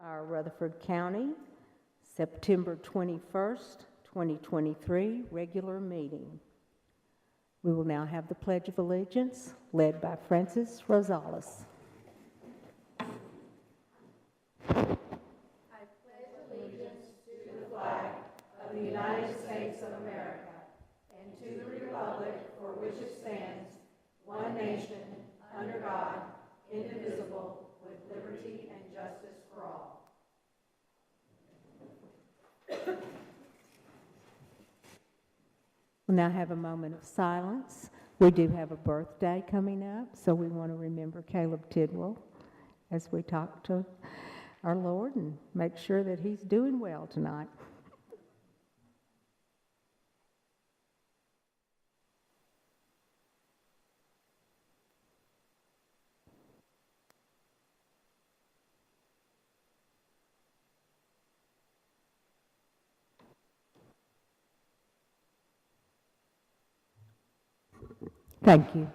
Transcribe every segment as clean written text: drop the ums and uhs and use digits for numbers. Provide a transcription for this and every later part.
Our Rutherford County, September 21st, 2023, regular meeting. We will now have the Pledge of Allegiance, led by Francis Rosales. I pledge allegiance to the flag of the United States of America and to the republic for which it stands, one nation, under God, indivisible, with liberty and justice for all. We'll now have a moment of silence. We do have a birthday coming up, so we want to remember Caleb Tidwell as we talk to our Lord and make sure that he's doing well tonight. Thank you.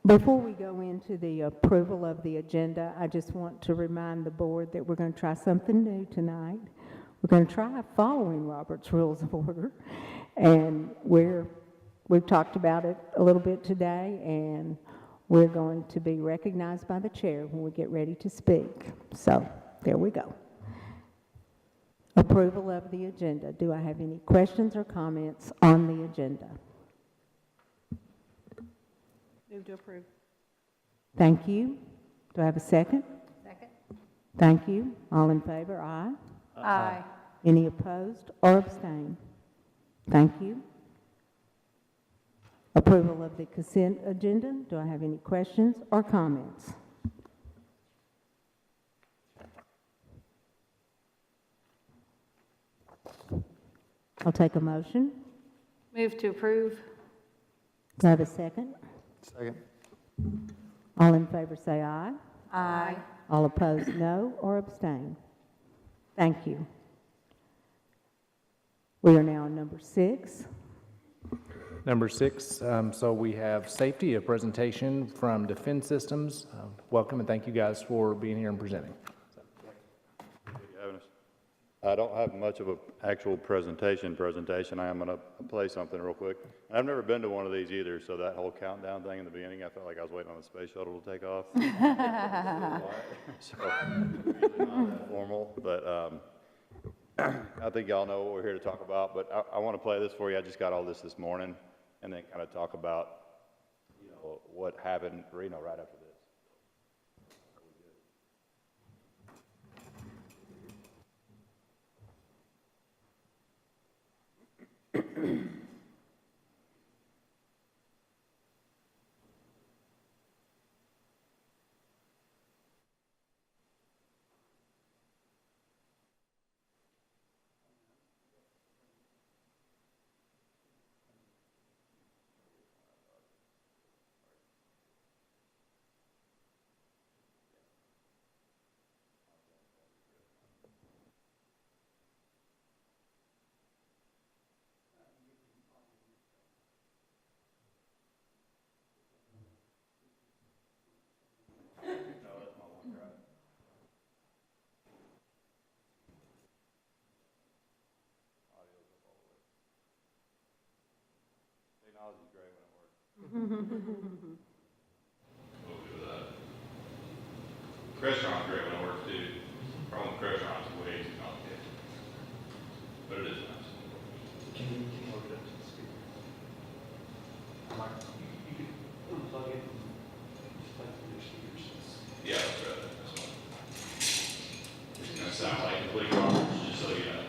Before we go into the approval of the agenda, I just want to remind the board that we're going to try something new tonight. We're going to try following Robert's Rules of Order, and we've talked about it a little bit today, and we're going to be recognized by the chair when we get ready to speak. So there we go. Approval of the agenda. Do I have any questions or comments on the agenda? Move to approve. Thank you. Do I have a second? Second. Thank you. All in favor, aye. Aye. Any opposed or abstain? Thank you. Approval of the consent agenda. Do I have any questions or comments? I'll take a motion. Move to approve. Do I have a second? Second. All in favor say aye. Aye. All opposed, no, or abstain. Thank you. We are now on number 6. Number 6, so we have safety, a presentation from Defense Systems. Welcome and thank you guys for being here and presenting. I don't have much of an actual presentation. I am going to play something real quick. I've never been to one of these either, so that whole countdown thing in the beginning, I felt like I was waiting on the space shuttle to take off. So, usually not that formal, but I think y'all know what we're here to talk about, but I want to play this for you. I just got all this morning, and then kind of talk about, what happened, right after this. Technology's great when it works. We'll do that. Crestron's great when it works too. Problem with Crestron is way too complicated. But it is nice. Can you look it up to the speaker? You could unplug it and just play through your speakers. Yeah, that's right. That's one. It's gonna sound like complete garbage, just so you know.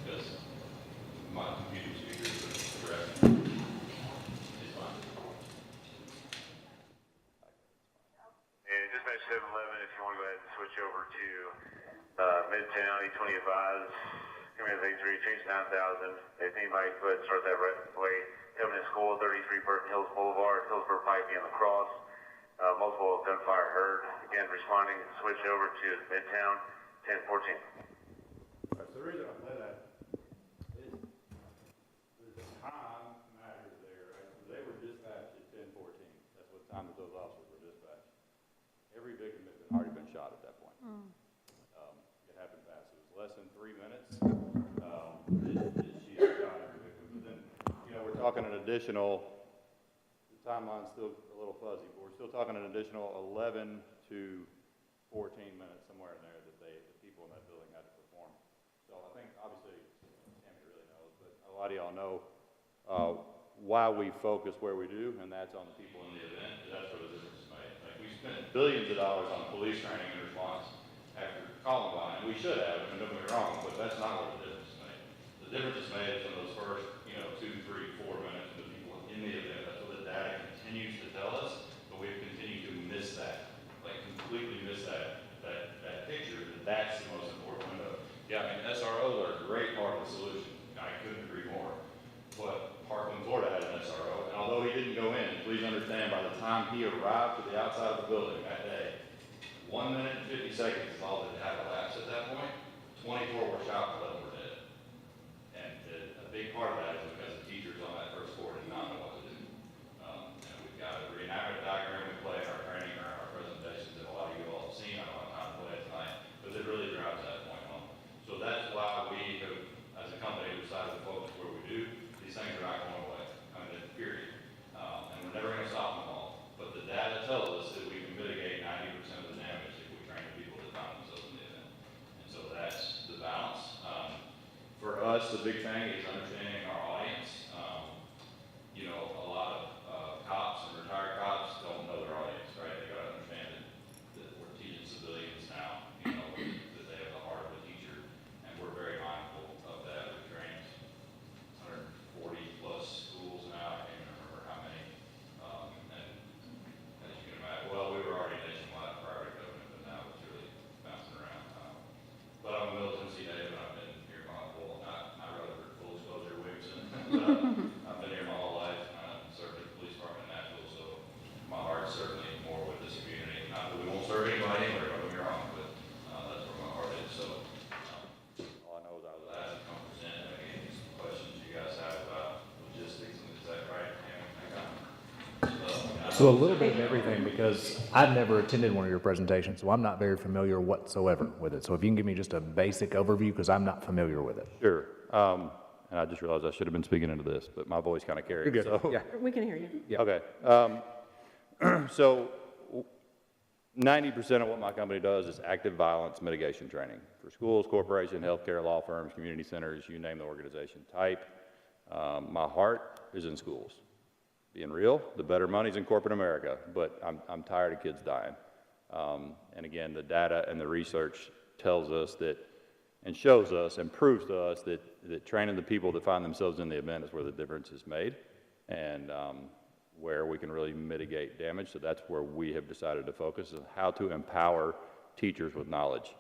Because my computer speakers are correct. It's fine. And dispatch 711, if you want to go ahead and switch over to Midtown, E20 advise, command 83, change 9,000. If anybody could start that right away. Evidence School, 33 Burton Hills Boulevard, Hillsborough Pike and La Crosse. Multiple gunfire heard. Again, responding, switch over to Midtown, 1014. So the reason I play that is the time matters there, right? So they were dispatched at 10:14. That's what time that those officers were dispatched. victim had already been shot at that point. It happened fast. It was less than 3 minutes that she had shot every victim. But then, you know, we're talking an additional, the timeline's still a little fuzzy, but we're still talking an additional 11 to 14 minutes, somewhere in there, that the people in that building had to perform. So I think, obviously, Tammy really knows, but a lot of y'all know why we focus where we do, and that's on the people in the event. That's where the difference is made. Like, we spent billions of dollars on police training and response after Columbine, and we should have, and don't get me wrong, but that's not where the difference is made. The difference is made in those first, 2, 3, 4 minutes with the people in the event. That's what the data continues to tell us, but we've continued to miss that, like completely miss that picture. That's the most important window. Yeah, I mean, SROs are a great part of the solution. I couldn't agree more. But Parkland, Florida had an SRO, and although he didn't go in, please understand, by the time he arrived to the outside of the building that day, 1 minute and 50 seconds is all that had elapsed at that point. 24 were shot, 11 were dead. And a big part of that is because the teachers on that first floor did not know what to do. And we've got a reenactment diagram we play in our training or our presentations that a lot of you all have seen. I don't have time to play it tonight, but it really drives that point home. So that's why we have, as a company, decided to focus where we do. These things are not going away. I mean, period. And we're never going to stop them all. But the data tells us that we can mitigate 90% of the damage if we train the people that find themselves in the event. And so that's the balance. For us, the big thing is understanding our audience. A lot of cops and retired cops don't know their audience, right? They got to understand that we're teaching civilians now, that they have the heart of a teacher. And we're very mindful of that. We train 140 plus schools now. I can't even remember how many. And as you can imagine, well, we were already nationwide prior to COVID, but now it's really bouncing around. But I'm a Middle Tennessee native, and I've been here my whole, not Rutherford, full disclosure, Williamson. I've been here my whole life. Served at the police department in Nashville, so my heart's certainly more with this community. Not that we won't serve anybody anywhere, don't get me wrong, but that's where my heart is. So all I know is I was asked to come present and any questions you guys have about logistics, and is that right? So a little bit of everything, because I've never attended one of your presentations, so I'm not very familiar whatsoever with it. So if you can give me just a basic overview, because I'm not familiar with it. Sure. And I just realized I should have been speaking into this, but my voice kind of carried. You're good. So. Yeah. We can hear you. Yeah. Okay. So 90% of what my company does is active violence mitigation training for schools, corporations, healthcare, law firms, community centers, you name the organization type. My heart is in schools. Being real, the better money's in corporate America, but I'm tired of kids dying. And again, the data and the research tells us that, and shows us and proves to us that training the people that find themselves in the event is where the difference is made, and where we can really mitigate damage. So that's where we have decided to focus, is how to empower teachers with knowledge,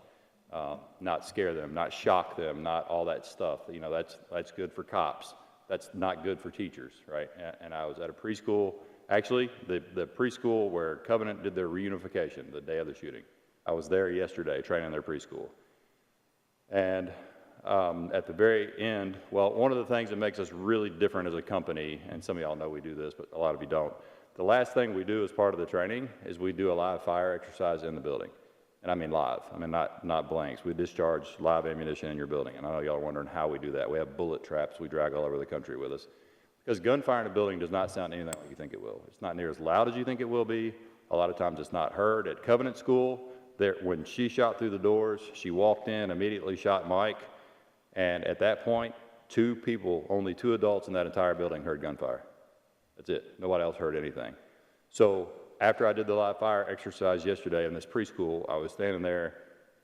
not scare them, not shock them, not all that stuff. That's good for cops. That's not good for teachers, right? And I was at a preschool, actually, the preschool where Covenant did their reunification the day of the shooting. I was there yesterday training their preschool. And at the very end, well, one of the things that makes us really different as a company, and some of y'all know we do this, but a lot of you don't, the last thing we do as part of the training is we do a live fire exercise in the building. And I mean live, I mean not blanks. We discharge live ammunition in your building. And I know y'all are wondering how we do that. We have bullet traps we drag all over the country with us. Because gunfire in a building does not sound anything like you think it will. It's not near as loud as you think it will be. A lot of times it's not heard. At Covenant School, when she shot through the doors, she walked in, immediately shot Mike, and at that point, 2 people, only 2 adults in that entire building heard gunfire. That's it. Nobody else heard anything. So after I did the live fire exercise yesterday in this preschool, I was standing there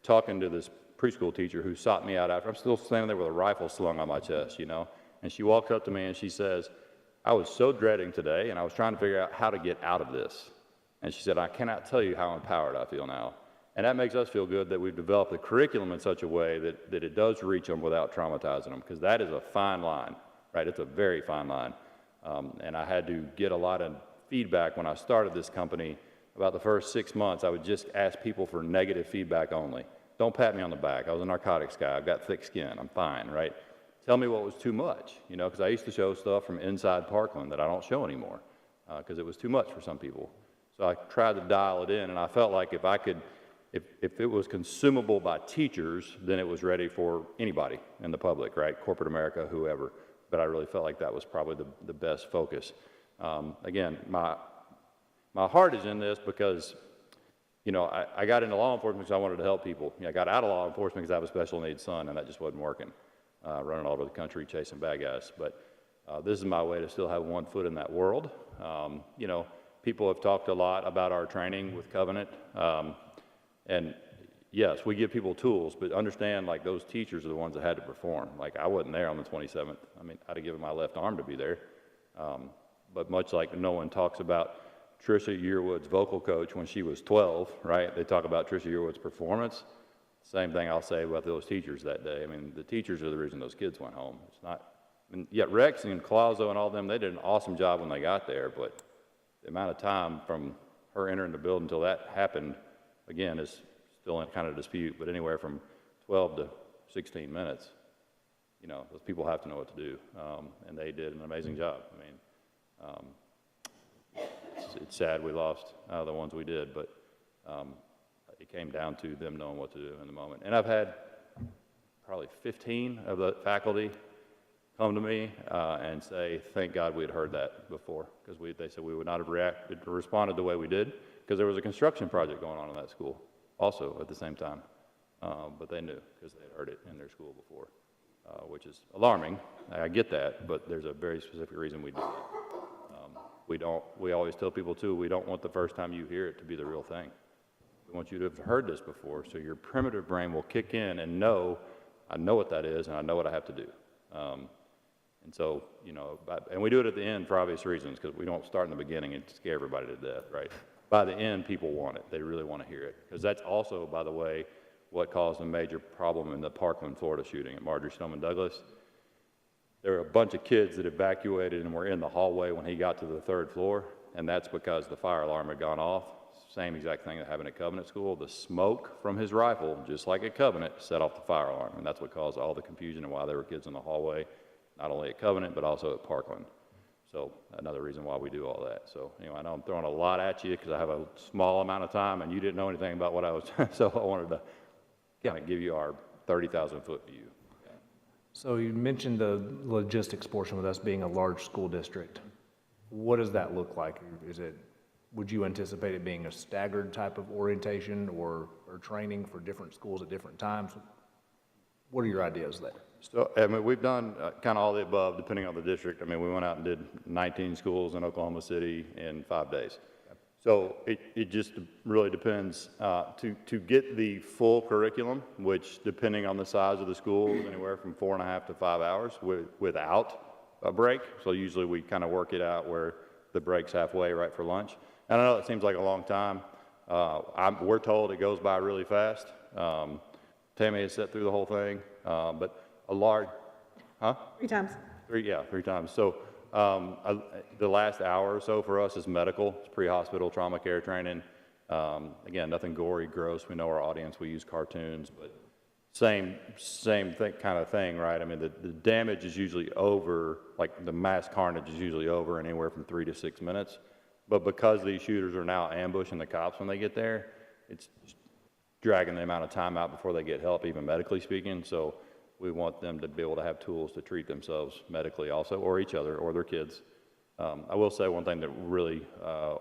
talking to this preschool teacher who sought me out after. I'm still standing there with a rifle slung on my chest, and she walks up to me and she says, I was so dreading today, and I was trying to figure out how to get out of this. And she said, I cannot tell you how empowered I feel now. And that makes us feel good that we've developed the curriculum in such a way that it does reach them without traumatizing them, because that is a fine line, right? It's a very fine line. And I had to get a lot of feedback when I started this company. About the first 6 months, I would just ask people for negative feedback only. Don't pat me on the back. I was a narcotics guy. I've got thick skin. I'm fine, right? Tell me what was too much, because I used to show stuff from inside Parkland that I don't show anymore, because it was too much for some people. So I tried to dial it in, and I felt like if it was consumable by teachers, then it was ready for anybody in the public, right? Corporate America, whoever. But I really felt like that was probably the best focus. Again, my heart is in this because, you know, I got into law enforcement because I wanted to help people. You know, I got out of law enforcement because I have a special needs son, and that just wasn't working, running all over the country chasing bad guys. But this is my way to still have one foot in that world. You know, people have talked a lot about our training with Covenant. And yes, we give people tools, but understand, like, those teachers are the ones that had to perform. Like, I wasn't there on the 27th. I mean, I'd have given my left arm to be there. But much like no one talks about Trisha Yearwood's vocal coach when she was 12, right? They talk about Trisha Yearwood's performance. Same thing I'll say about those teachers that day. I mean, the teachers are the reason those kids went home. It's not, I mean, yet Rex and Colazo and all them, they did an awesome job when they got there, but the amount of time from her entering the building until that happened, again, is still in kind of dispute, but anywhere from 12 to 16 minutes, you know, those people have to know what to do, and they did an amazing job. I mean, it's sad we lost the ones we did, but it came down to them knowing what to do in the moment. And I've had probably 15 of the faculty come to me and say, thank God we had heard that before, because they said we would not have responded the way we did, because there was a construction project going on in that school also at the same time. But they knew because they had heard it in their school before, which is alarming. I get that, but there's a very specific reason we do it. We always tell people too, we don't want the first time you hear it to be the real thing. We want you to have heard this before, so your primitive brain will kick in and know, I know what that is, and I know what I have to do. And so, you know, and we do it at the end for obvious reasons, because we don't start in the beginning and scare everybody to death, right? By the end, people want it. They really want to hear it. Because that's also, by the way, what caused a major problem in the Parkland, Florida shooting at Marjory Stoneman Douglas. There were a bunch of kids that evacuated and were in the hallway when he got to the 3rd floor, and that's because the fire alarm had gone off. Same exact thing that happened at Covenant School. The smoke from his rifle, just like at Covenant, set off the fire alarm, and that's what caused all the confusion and why there were kids in the hallway, not only at Covenant, but also at Parkland. So another reason why we do all that. So anyway, I know I'm throwing a lot at you because I have a small amount of time, and you didn't know anything about what I was, so I wanted to kind of give you our 30,000-foot view. So you mentioned the logistics portion with us being a large school district. What does that look like? Would you anticipate it being a staggered type of orientation or training for different schools at different times? What are your ideas there? So, I mean, we've done kind of all the above, depending on the district. I mean, we went out and did 19 schools in Oklahoma City in 5 days. So it just really depends. To get the full curriculum, which depending on the size of the school, is anywhere from 4.5 to 5 hours without a break. So usually we kind of work it out where the break's halfway, right, for lunch. And I know it seems like a long time. We're told it goes by really fast. Tammy has sat through the whole thing, but a large, 3 times. 3 times. So the last hour or so for us is medical. It's pre-hospital trauma care training. Again, nothing gory, gross. We know our audience. We use cartoons, but same kind of thing, right? I mean, the damage is usually over, like the mass carnage is usually over in anywhere from 3 to 6 minutes. But because these shooters are now ambushing the cops when they get there, it's dragging the amount of time out before they get help, even medically speaking. So we want them to be able to have tools to treat themselves medically also, or each other, or their kids. I will say one thing that really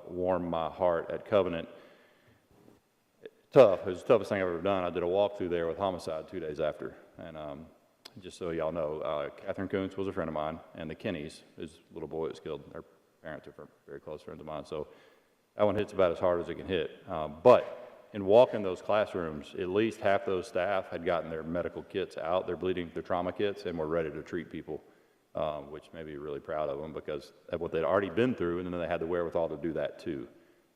warmed my heart at Covenant. Tough. It was the toughest thing I've ever done. I did a walkthrough there with homicide 2 days after. And just so y'all know, Catherine Kuntz was a friend of mine, and the Kennys, his little boy was killed. Their parents are very close friends of mine. So that one hits about as hard as it can hit. But in walking those classrooms, at least half those staff had gotten their medical kits out, their trauma kits, and were ready to treat people, which made me really proud of them because of what they'd already been through, and then they had the wherewithal to do that too.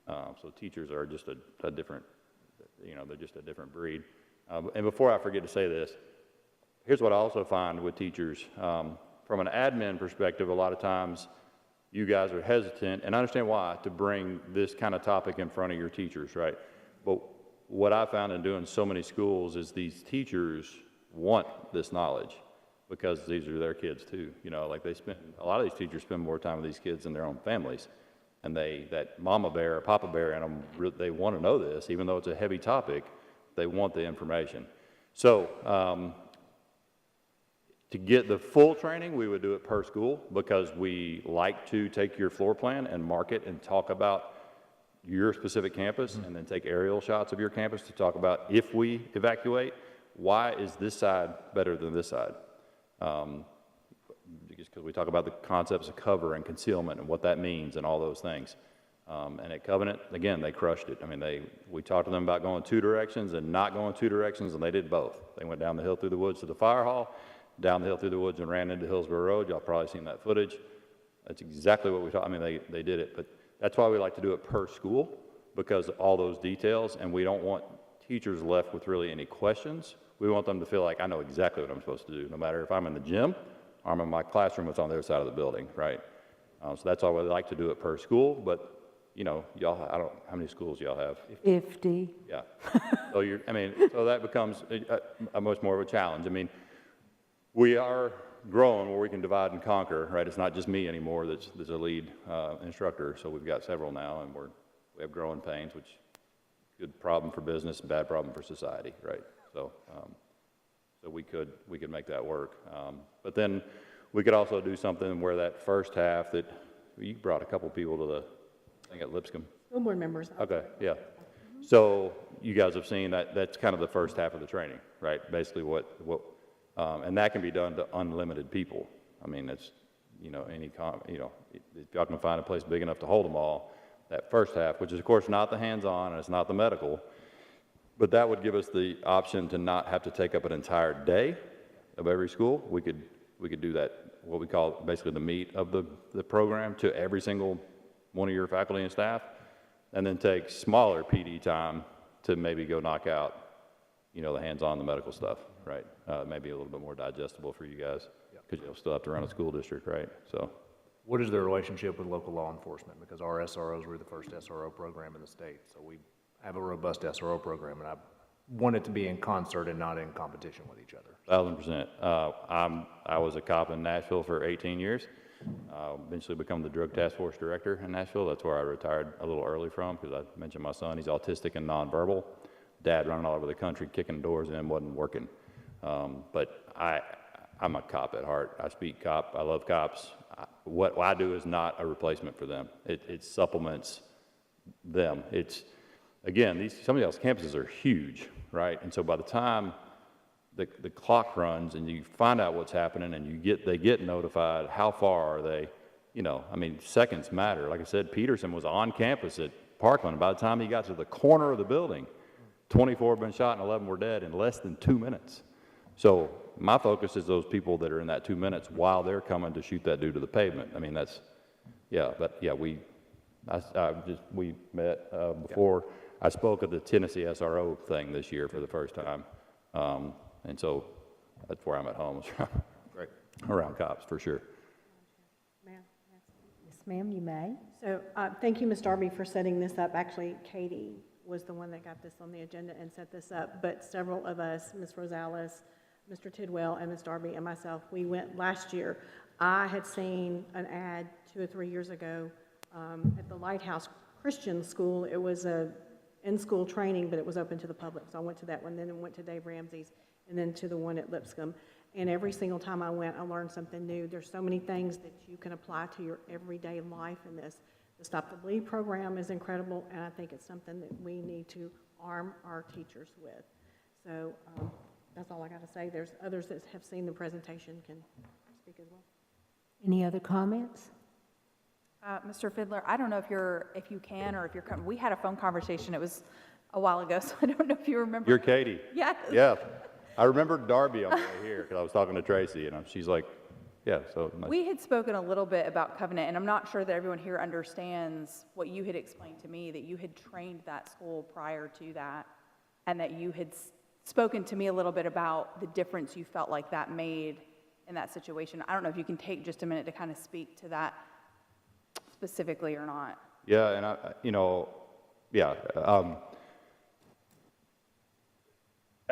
So teachers are just a different, they're just a different breed. And before I forget to say this, here's what I also find with teachers. From an admin perspective, a lot of times you guys are hesitant, and I understand why, to bring this kind of topic in front of your teachers, right? But what I found in doing so many schools is these teachers want this knowledge because these are their kids too. Like a lot of these teachers spend more time with these kids than their own families. And that mama bear or papa bear in them, they want to know this, even though it's a heavy topic, they want the information. So, to get the full training, we would do it per school because we like to take your floor plan and mark it and talk about your specific campus and then take aerial shots of your campus to talk about if we evacuate, why is this side better than this side? Because we talk about the concepts of cover and concealment and what that means and all those things. And at Covenant, again, they crushed it. I mean, we talked to them about going 2 directions and not going 2 directions, and they did both. They went down the hill through the woods to the fire hall, down the hill through the woods and ran into Hillsborough Road. Y'all probably seen that footage. That's exactly what we thought. I mean, they did it, but that's why we like to do it per school, because of all those details, and we don't want teachers left with really any questions. We want them to feel like I know exactly what I'm supposed to do, no matter if I'm in the gym or I'm in my classroom that's on the other side of the building, right? So that's why we like to do it per school, but you know, y'all, how many schools y'all have? 50. Yeah. So so that becomes a much more of a challenge. I mean, we are growing where we can divide and conquer, right? It's not just me anymore that's a lead instructor, so we've got several now, and we have growing pains, which good problem for business, bad problem for society, right? So so we could make that work. But then we could also do something where that first half that you brought a couple people to the thing at Lipscomb. School board members. Okay, yeah. So you guys have seen that's kind of the first half of the training, right? Basically and that can be done to unlimited people. I mean, it's, you know, if y'all can find a place big enough to hold them all, that first half, which is of course not the hands-on and it's not the medical, but that would give us the option to not have to take up an entire day of every school. We could do that, what we call basically the meat of the program, to every single one of your faculty and staff, and then take smaller PD time to maybe go knock out, you know, the hands-on, the medical stuff, right? Maybe a little bit more digestible for you guys, because you'll still have to run a school district, right? So, What is the relationship with local law enforcement? Because our SROs were the first SRO program in the state, so we have a robust SRO program, and I want it to be in concert and not in competition with each other. 1,000%. I was a cop in Nashville for 18 years. Eventually become the drug task force director in Nashville. That's where I retired a little early from, because I mentioned my son, he's autistic and nonverbal. Dad running all over the country, kicking doors in, wasn't working. But I'm a cop at heart. I speak cop. I love cops. What I do is not a replacement for them. It supplements them. It's, again, some of these campuses are huge, right? And so by the time the clock runs and you find out what's happening and they get notified, how far are they? You know, I mean, seconds matter. Like I said, Peterson was on campus at Parkland. By the time he got to the corner of the building, 24 had been shot and 11 were dead in less than 2 minutes. So my focus is those people that are in that 2 minutes while they're coming to shoot that dude to the pavement. I mean, we met before. I spoke at the Tennessee SRO thing this year for the first time. And so that's where I'm at home, Great. around cops for sure. Ma'am. Yes, ma'am, you may. So thank you, Ms. Darby, for setting this up. Actually, Katie was the one that got this on the agenda and set this up, but several of us, Ms. Rosales, Mr. Tidwell, and Ms. Darby and myself, we went last year. I had seen an ad 2 or 3 years ago at the Lighthouse Christian School. It was a in-school training, but it was open to the public. So I went to that one, then I went to Dave Ramsey's, and then to the one at Lipscomb. And every single time I went, I learned something new. There's so many things that you can apply to your everyday life in this. The Stop the Bleed program is incredible, and I think it's something that we need to arm our teachers with. So that's all I got to say. There's others that have seen the presentation can speak as well. Any other comments? Mr. Fiddler, I don't know if you can or if you're coming. We had a phone conversation. It was a while ago, so I don't know if you remember. You're Katie. Yes. Yeah. I remember Darby on the way here because I was talking to Tracy, and she's like, yeah, so. We had spoken a little bit about Covenant, and I'm not sure that everyone here understands what you had explained to me, that you had trained that school prior to that, and that you had spoken to me a little bit about the difference you felt like that made in that situation. I don't know if you can take just a minute to kind of speak to that specifically or not. Yeah, and I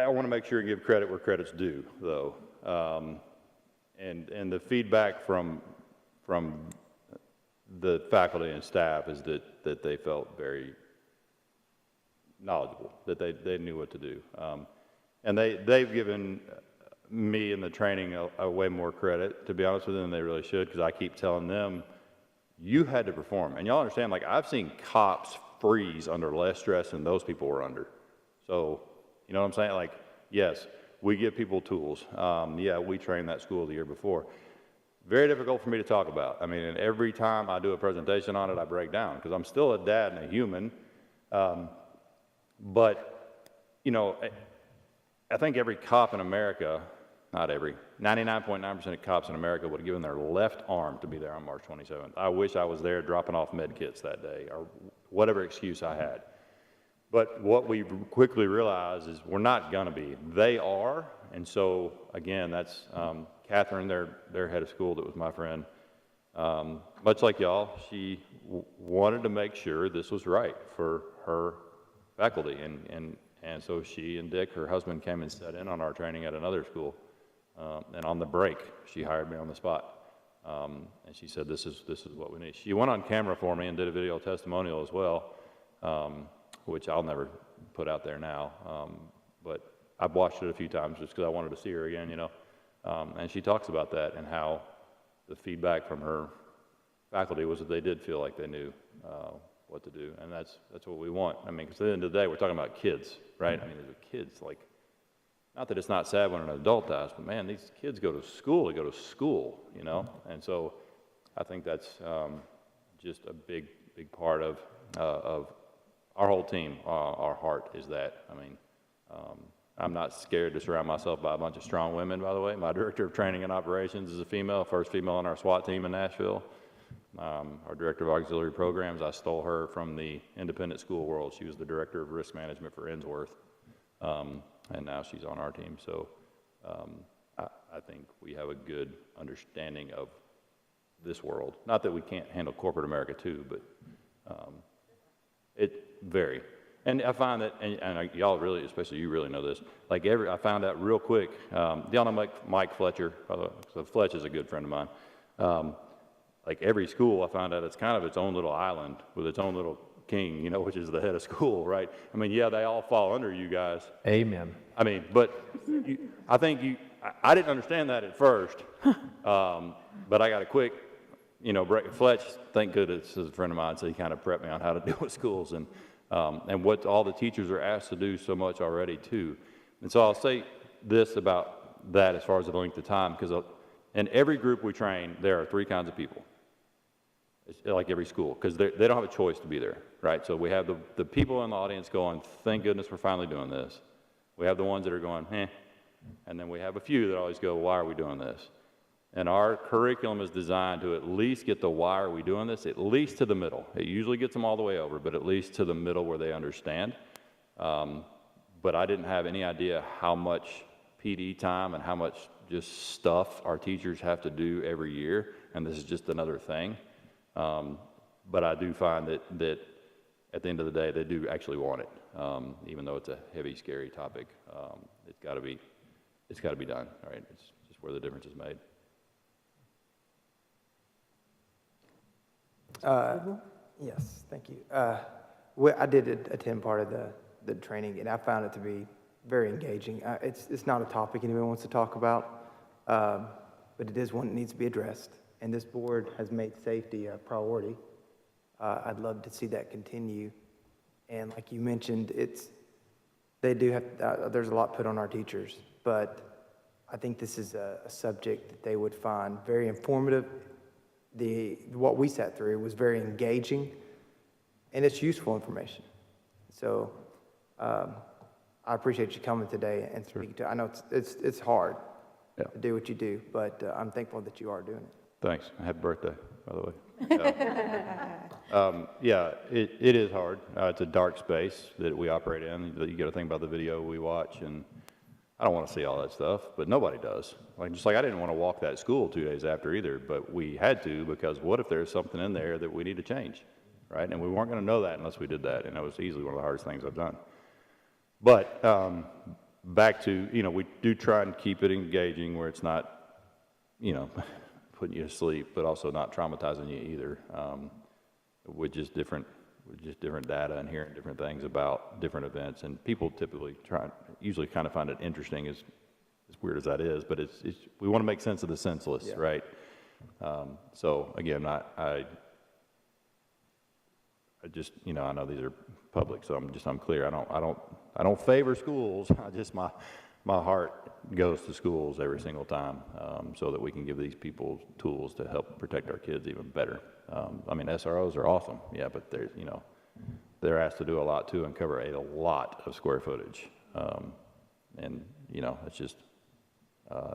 want to make sure and give credit where credit's due, though. And the feedback from the faculty and staff is that they felt very knowledgeable, that they knew what to do. And they've given me in the training a way more credit, to be honest with them, than they really should, because I keep telling them, you had to perform. And y'all understand, like, I've seen cops freeze under less stress than those people were under. So, you know what I'm saying? Like, yes, we give people tools. Yeah, we trained that school the year before. Very difficult for me to talk about. I mean, and every time I do a presentation on it, I break down, because I'm still a dad and a human. But, you know, I think every cop in America, not every, 99.9% of cops in America would have given their left arm to be there on March 27th. I wish I was there dropping off med kits that day, or whatever excuse I had. But what we quickly realized is we're not gonna be. They are, and so, again, that's Catherine, their head of school, that was my friend. Much like y'all, she wanted to make sure this was right for her faculty, and so she and Dick, her husband, came and sat in on our training at another school. And on the break, she hired me on the spot. And she said, this is what we need. She went on camera for me and did a video testimonial as well, which I'll never put out there now. But I've watched it a few times just because I wanted to see her again, you know. And she talks about that and how the feedback from her faculty was that they did feel like they knew what to do. And that's what we want. I mean, because at the end of the day, we're talking about kids, right? I mean, these are kids, like, not that it's not sad when an adult dies, but man, these kids go to school, you know? And so I think that's just a big part of our whole team. Our heart is that. I mean, I'm not scared to surround myself by a bunch of strong women, by the way. My director of training and operations is a female, first female on our SWAT team in Nashville. Our director of auxiliary programs, I stole her from the independent school world. She was the director of risk management for Ensworth. And now she's on our team. So I think we have a good understanding of this world. Not that we can't handle corporate America too, but it vary. And I find that, and y'all really, especially you really know this, like I found out real quick, y'all know Mike Fletcher, by the way, so Fletch is a good friend of mine. Like every school, I found out it's kind of its own little island with its own little king, you know, which is the head of school, right? I mean, yeah, they all fall under you guys. Amen. I mean, but I think I didn't understand that at first, but I got a quick, you know, Fletch, thank goodness, is a friend of mine, so he kind of prepped me on how to deal with schools and what all the teachers are asked to do so much already too. And so I'll say this about that as far as the length of time, because in every group we train, there are 3 kinds of people. It's like every school, because they don't have a choice to be there, right? So we have the people in the audience going, thank goodness we're finally doing this. We have the ones that are going, and then we have a few that always go, why are we doing this? And our curriculum is designed to at least get the why are we doing this, at least to the middle. It usually gets them all the way over, but at least to the middle where they understand. But I didn't have any idea how much PD time and how much just stuff our teachers have to do every year, and this is just another thing. But I do find that at the end of the day, they do actually want it, even though it's a heavy, scary topic. It's got to be done, right? It's just where the difference is made. Yes, thank you. I did attend part of the training, and I found it to be very engaging. It's not a topic anyone wants to talk about, but it is one that needs to be addressed. And this board has made safety a priority. I'd love to see that continue. And like you mentioned, they do have, there's a lot put on our teachers, but I think this is a subject that they would find very informative. What we sat through was very engaging, and it's useful information. So I appreciate you coming today and speaking to. I know it's hard to do what you do, but I'm thankful that you are doing it. Thanks. Happy birthday, by the way. Yeah, it is hard. It's a dark space that we operate in. You got to think about the video we watch, and I don't want to see all that stuff, but nobody does. Just like I didn't want to walk that school 2 days after either, but we had to, because what if there's something in there that we need to change, right? And we weren't going to know that unless we did that, and that was easily one of the hardest things I've done. But back to, we do try and keep it engaging where it's not, putting you to sleep, but also not traumatizing you either, with just different data and hearing different things about different events. And people typically usually kind of find it interesting, as weird as that is, but we want to make sense of the senseless, right? So again, I just, you know, I know these are public, so I'm clear. I don't favor schools. My heart goes to schools every single time, so that we can give these people tools to help protect our kids even better. I mean, SROs are awesome, yeah, but they're asked to do a lot too and cover a lot of square footage. And, you know, it's just,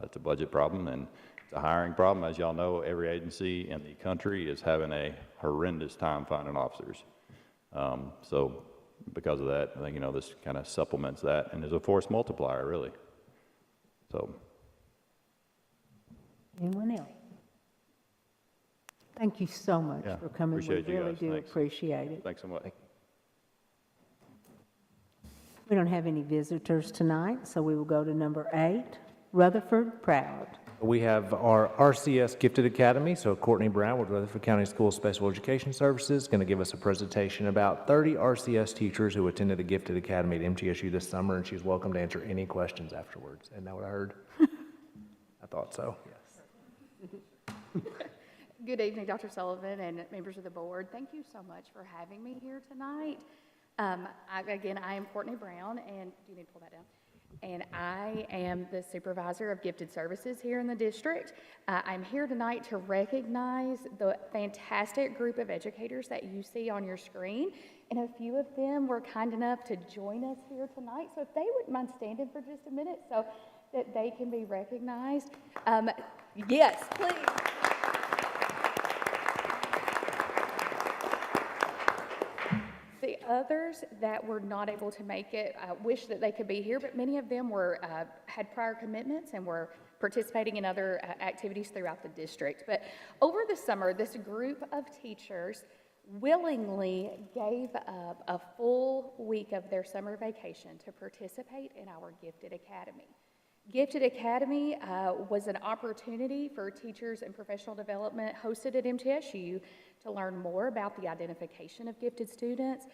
it's a budget problem and it's a hiring problem. As y'all know, every agency in the country is having a horrendous time finding officers. So because of that, I think, you know, this kind of supplements that and is a force multiplier, really. So. Anyone else? Thank you so much Yeah, for coming. appreciate We you really guys. do Thanks. appreciate it. Thanks so much. We don't have any visitors tonight, so we will go to number 8, Rutherford Proud. We have our RCS Gifted Academy, so Courtney Brown with Rutherford County School Special Education Services is going to give us a presentation about 30 RCS teachers who attended the Gifted Academy at MTSU this summer, and she's welcome to answer any questions afterwards. Isn't that what I heard? I thought so, yes. Good evening, Dr. Sullivan and members of the board. Thank you so much for having me here tonight. I am Courtney Brown, and do you need to pull that down? And I am the supervisor of gifted services here in the district. I'm here tonight to recognize the fantastic group of educators that you see on your screen, and a few of them were kind enough to join us here tonight. So if they wouldn't mind standing for just a minute so that they can be recognized. Yes, please. The others that were not able to make it, I wish that they could be here, but many of them had prior commitments and were participating in other activities throughout the district. But over the summer, this group of teachers willingly gave up a full week of their summer vacation to participate in our Gifted Academy. Gifted Academy was an opportunity for teachers and professional development hosted at MTSU to learn more about the identification of gifted students,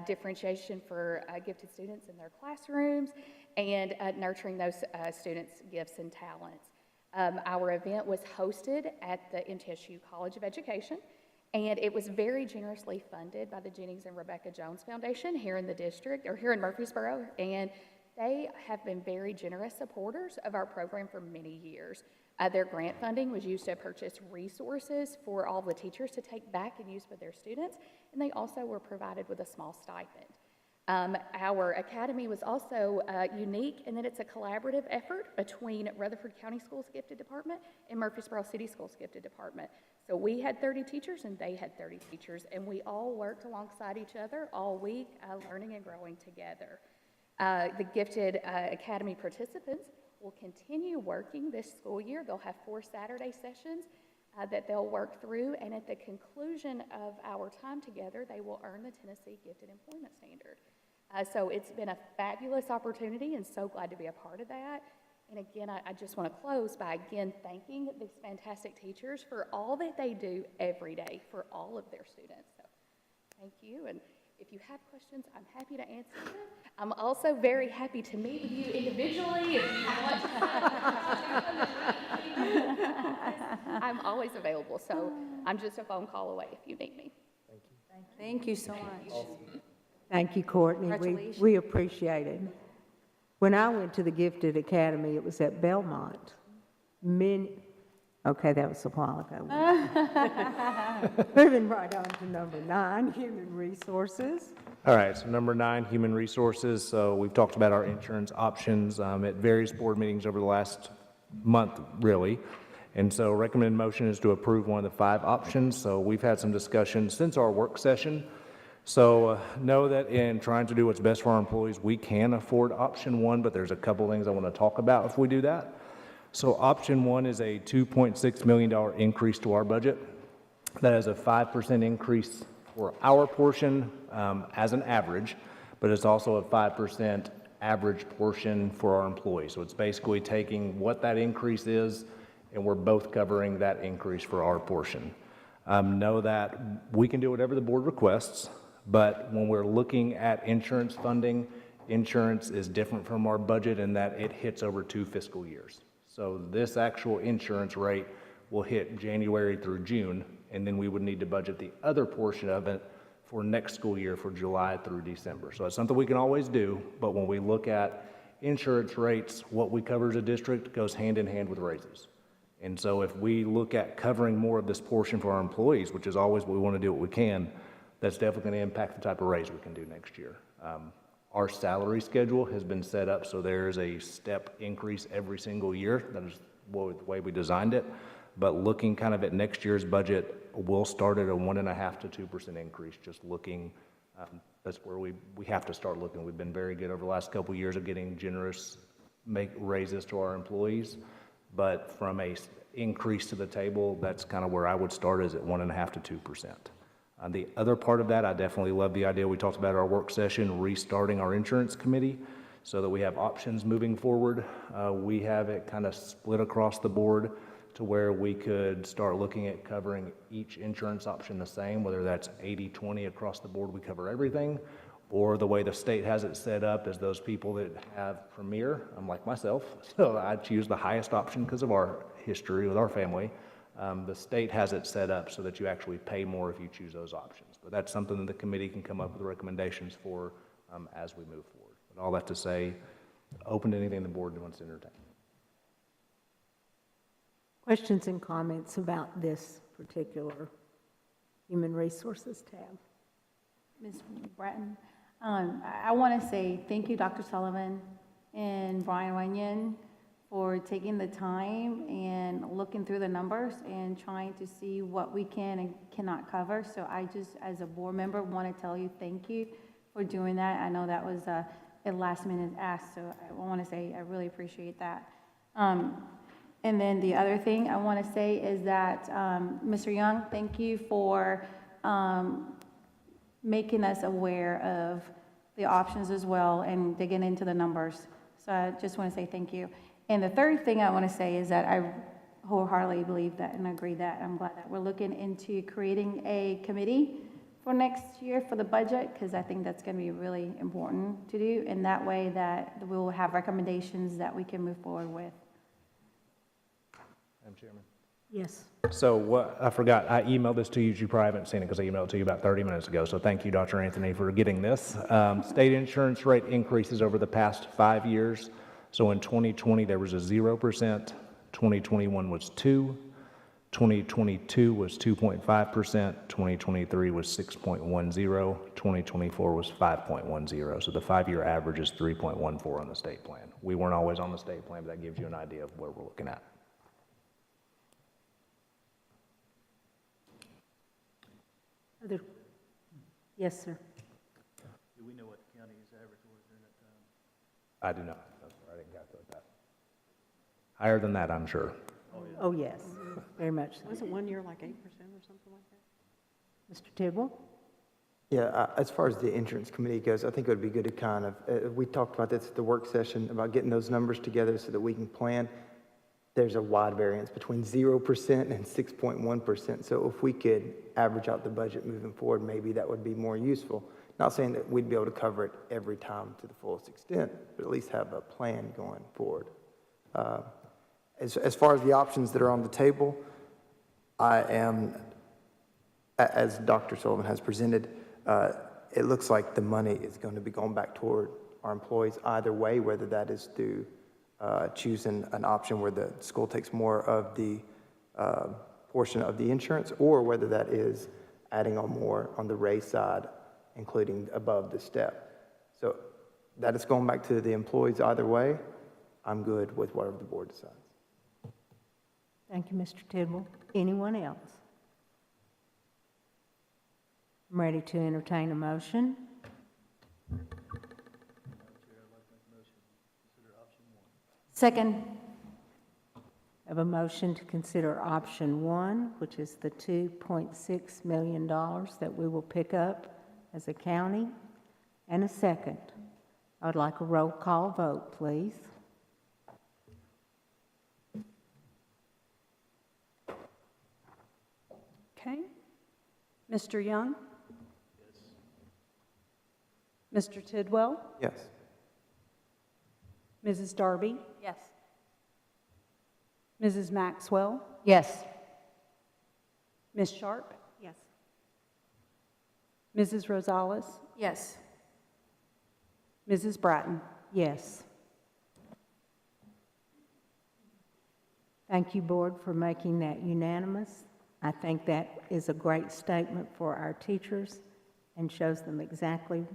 differentiation for gifted students in their classrooms, and nurturing those students' gifts and talents. Our event was hosted at the MTSU College of Education, and it was very generously funded by the Jennings and Rebecca Jones Foundation here in the district, or here in Murfreesboro, and they have been very generous supporters of our program for many years. Their grant funding was used to purchase resources for all the teachers to take back and use with their students, and they also were provided with a small stipend. Our academy was also unique in that it's a collaborative effort between Rutherford County Schools Gifted Department and Murfreesboro City Schools Gifted Department. So we had 30 teachers and they had 30 teachers, and we all worked alongside each other all week, learning and growing together. The Gifted Academy participants will continue working this school year. They'll have 4 Saturday sessions that they'll work through, and at the conclusion of our time together, they will earn the Tennessee Gifted Employment Standard. So it's been a fabulous opportunity, and so glad to be a part of that. And again, I just want to close by again thanking these fantastic teachers for all that they do every day for all of their students. So thank you, and if you have questions, I'm happy to answer them. I'm also very happy to meet with you individually if you want to. I'm always available, so I'm just a phone call away if you need me. Thank you so much. Thank you, Courtney. Congratulations. We appreciate it. When I went to the Gifted Academy, it was at Belmont. Okay, that was a while ago. Moving right on to number 9, Human Resources. All right, so number 9, Human Resources. So we've talked about our insurance options at various board meetings over the last month, really. And so recommended motion is to approve one of the 5 options. So we've had some discussion since our work session. So know that in trying to do what's best for our employees, we can afford option 1, but there's a couple things I want to talk about if we do that. So option 1 is a $2.6 million increase to our budget. That is a 5% increase for our portion as an average, but it's also a 5% average portion for our employees. So it's basically taking what that increase is and we're both covering that increase for our portion. Know that we can do whatever the board requests, but when we're looking at insurance funding, insurance is different from our budget in that it hits over 2 fiscal years. So this actual insurance rate will hit January through June, and then we would need to budget the other portion of it for next school year for July through December. So it's something we can always do, but when we look at insurance rates, what we cover as a district goes hand in hand with raises. And so if we look at covering more of this portion for our employees, which is always what we want to do what we can, that's definitely going to impact the type of raise we can do next year. Our salary schedule has been set up so there's a step increase every single year. That is the way we designed it. But looking kind of at next year's budget, we'll start at a 1.5% to 2% increase, just looking, that's where we have to start looking. We've been very good over the last couple of years of getting generous raises to our employees, but from a increase to the table, that's kind of where I would start, is at 1.5% to 2%. The other part of that, I definitely love the idea we talked about at our work session, restarting our insurance committee so that we have options moving forward. We have it kind of split across the board to where we could start looking at covering each insurance option the same, whether that's 80-20 across the board, we cover everything, or the way the state has it set up is those people that have Premier, like myself, so I choose the highest option because of our history with our family. The state has it set up so that you actually pay more if you choose those options. But that's something that the committee can come up with recommendations for as we move forward. But all that to say, open to anything the board wants to entertain. Questions and comments about this particular Human Resources tab? Ms. Bratton, I want to say thank you, Dr. Sullivan and Brian Runyon, for taking the time and looking through the numbers and trying to see what we can and cannot cover. So I just, as a board member, want to tell you thank you for doing that. I know that was a last minute ask, so I want to say I really appreciate that. And then the other thing I want to say is that, Mr. Young, thank you for making us aware of the options as well and digging into the numbers. So I just want to say thank you. And the third thing I want to say is that I wholeheartedly believe that and agree that I'm glad that we're looking into creating a committee for next year for the budget, because I think that's going to be really important to do. And that way that we'll have recommendations that we can move forward with. Madam Chairman. Yes. So what, I forgot, I emailed this to you. You probably haven't seen it because I emailed it to you about 30 minutes ago. So thank you, Dr. Anthony, for getting this. State insurance rate increases over the past 5 years. So in 2020, there was a 0%, 2021 was 2%, 2022 was 2.5%, 2023 was 6.10%, 2024 was 5.10%. So the 5-year average is 3.14 on the state plan. We weren't always on the state plan, but that gives you an idea of where we're looking at. Other? Yes, sir. Do we know what the county's average was during that time? I do not. That's where I didn't calculate that. Higher than that, I'm sure. Oh, yes, very much so. Wasn't 1 year like 8% or something like that? Mr. Tidwell? Yeah, as far as the insurance committee goes, I think it would be good to kind of, we talked about this at the work session, about getting those numbers together so that we can plan. There's a wide variance between 0% and 6.1%. So if we could average out the budget moving forward, maybe that would be more useful. Not saying that we'd be able to cover it every time to the fullest extent, but at least have a plan going forward. As far as the options that are on the table, I am, as Dr. Sullivan has presented, it looks like the money is going to be going back toward our employees either way, whether that is through choosing an option where the school takes more of the portion of the insurance, or whether that is adding on more on the raise side, including above the step. So that is going back to the employees either way. I'm good with whatever the board decides. Thank you, Mr. Tidwell. Anyone else? I'm ready to entertain a motion. Second. I have a motion to consider option 1, which is the $2.6 million that we will pick up as a county, and a second. I would like a roll call vote, please. Mr. Young? Mr. Tidwell? Yes. Mrs. Darby? Yes. Mrs. Maxwell? Yes. Ms. Sharp? Yes. Mrs. Rosales? Yes. Mrs. Bratton? Yes. Thank you, Board, for making that unanimous. I think that is a great statement for our teachers and shows them exactly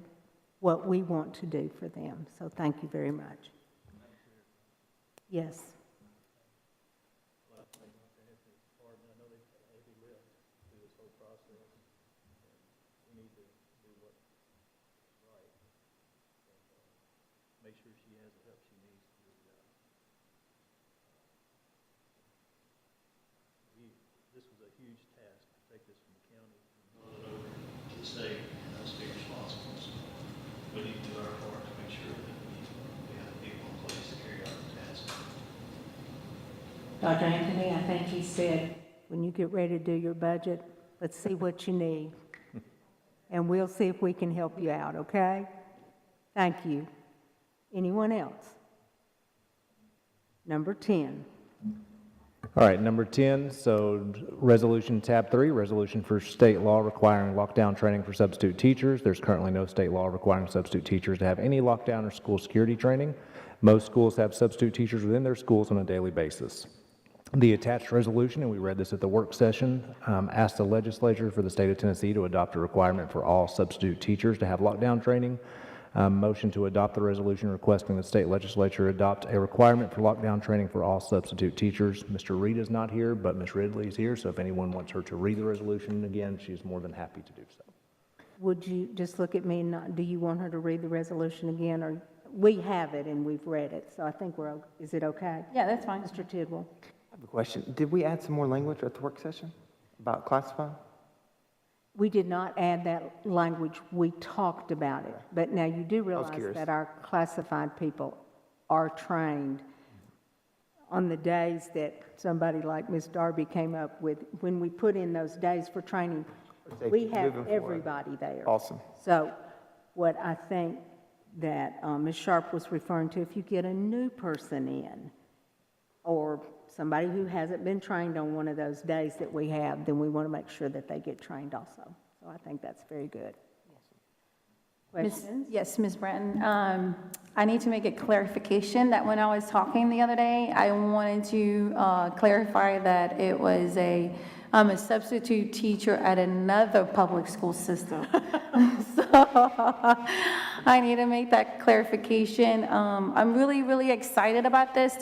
what we want to do for them. So thank you very much. Yes. To the state and us be responsible. So we need to do our part to make sure that we have people in place to carry out the task. Dr. Anthony, I think he said, when you get ready to do your budget, let's see what you need. And we'll see if we can help you out, okay? Thank you. Anyone else? Number 10. All right, number 10, so resolution tab 3, resolution for state law requiring lockdown training for substitute teachers. There's currently no state law requiring substitute teachers to have any lockdown or school security training. Most schools have substitute teachers within their schools on a daily basis. The attached resolution, and we read this at the work session, asked the legislature for the state of Tennessee to adopt a requirement for all substitute teachers to have lockdown training. Motion to adopt the resolution requesting the state legislature adopt a requirement for lockdown training for all substitute teachers. Mr. Reed is not here, but Ms. Ridley is here, so if anyone wants her to read the resolution again, she's more than happy to do so. Would you just look at me and not, do you want her to read the resolution again? Or we have it and we've read it, so I think is it okay? Yeah, that's fine. Mr. Tidwell? I have a question. Did we add some more language at the work session about classifying? We did not add that language, we talked about it. But now you do realize curious. that our classified people are trained on the days that somebody like Ms. Darby came up with. When we put in those days for training, we have moving forward. everybody there. Awesome. So what I think that Ms. Sharp was referring to, if you get a new person in, or somebody who hasn't been trained on one of those days that we have, then we want to make sure that they get trained also. So I think that's very good. Questions? Yes, Ms. Bratton. I need to make a clarification that when I was talking the other day, I wanted to clarify that it was I'm a substitute teacher at another public school system. So I need to make that clarification. I'm really, really excited about this.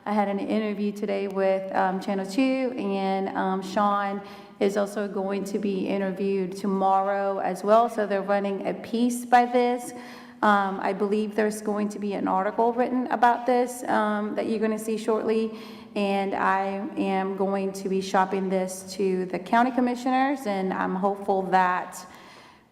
I had an interview today with Channel 2, and Sean is also going to be interviewed tomorrow as well. So they're running a piece by this. I believe there's going to be an article written about this that you're going to see shortly. And I am going to be shopping this to the county commissioners, and I'm hopeful that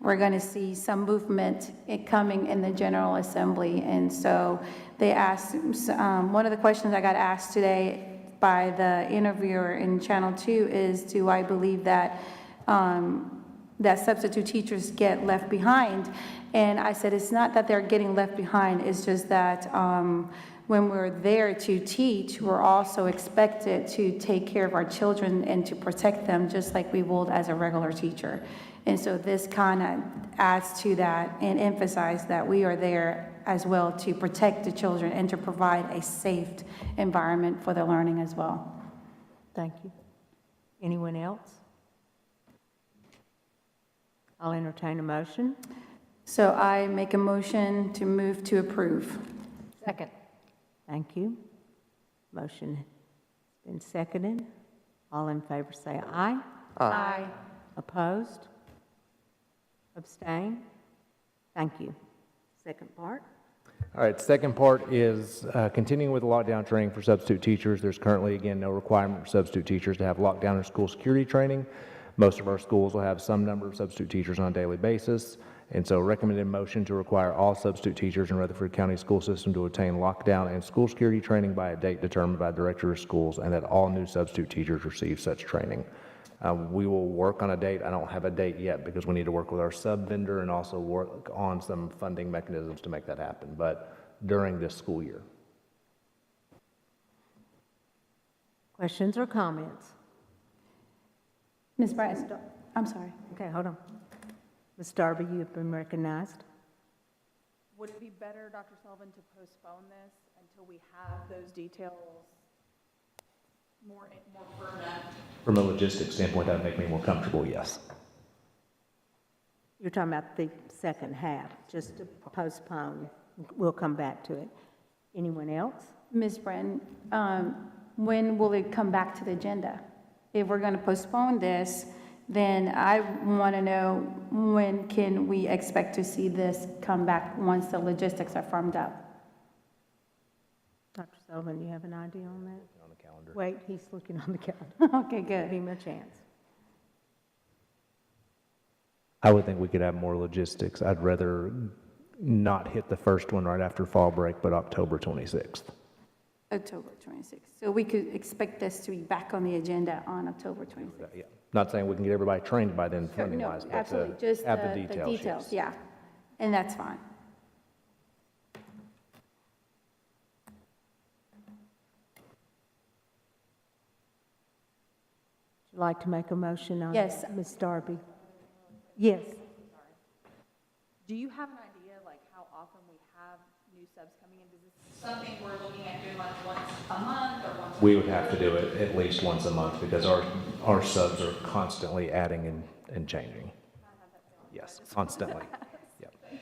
we're going to see some movement coming in the General Assembly. And so they asked, one of the questions I got asked today by the interviewer in Channel 2 is, do I believe that that substitute teachers get left behind? And I said, it's not that they're getting left behind, it's just that when we're there to teach, we're also expected to take care of our children and to protect them just like we would as a regular teacher. And so this kind of adds to that and emphasizes that we are there as well to protect the children and to provide a safe environment for their learning as well. Thank you. Anyone else? I'll entertain a motion. So I make a motion to move to approve. Second. Thank you. Motion has been seconded. All in favor say aye. Aye. Opposed? Abstain? Thank you. Second part. All right, second part is continuing with the lockdown training for substitute teachers. There's currently, again, no requirement for substitute teachers to have lockdown or school security training. Most of our schools will have some number of substitute teachers on a daily basis. And so recommended motion to require all substitute teachers in Rutherford County School System to attain lockdown and school security training by a date determined by the Director of Schools, and that all new substitute teachers receive such training. We will work on a date. I don't have a date yet because we need to work with our sub-vendor and also work on some funding mechanisms to make that happen, but during this school year. Questions or comments? Ms. Bratton, I'm sorry. Okay, hold on. Ms. Darby, you have been recognized. Would it be better, Dr. Sullivan, to postpone this until we have those details more firm up? From a logistics standpoint, that would make me more comfortable, yes. You're talking about the second half, just to postpone. We'll come back to it. Anyone else? Ms. Bratton, when will it come back to the agenda? If we're going to postpone this, then I want to know when can we expect to see this come back once the logistics are firmed up? Dr. Sullivan, you have an idea on that? On the calendar. Wait, he's looking on the calendar. Okay, Give good. him a chance. I would think we could have more logistics. I'd rather not hit the first one right after fall break, but October 26th. October 26th. So we could expect this to be back on the agenda on October 26th. Yeah. Not saying we can get everybody trained by then Sure, funding-wise, no, but absolutely, to just have the the details, details, yes. yeah. And that's fine. Would you like to make a motion on Yes. that, Ms. Darby? Yes. Do you have an idea, like, how often we have new subs coming in? Is this something we're looking at doing like once a month or once? We would have to do it at least once a month because our subs are constantly adding and changing. Yes, constantly. Yep. Ms.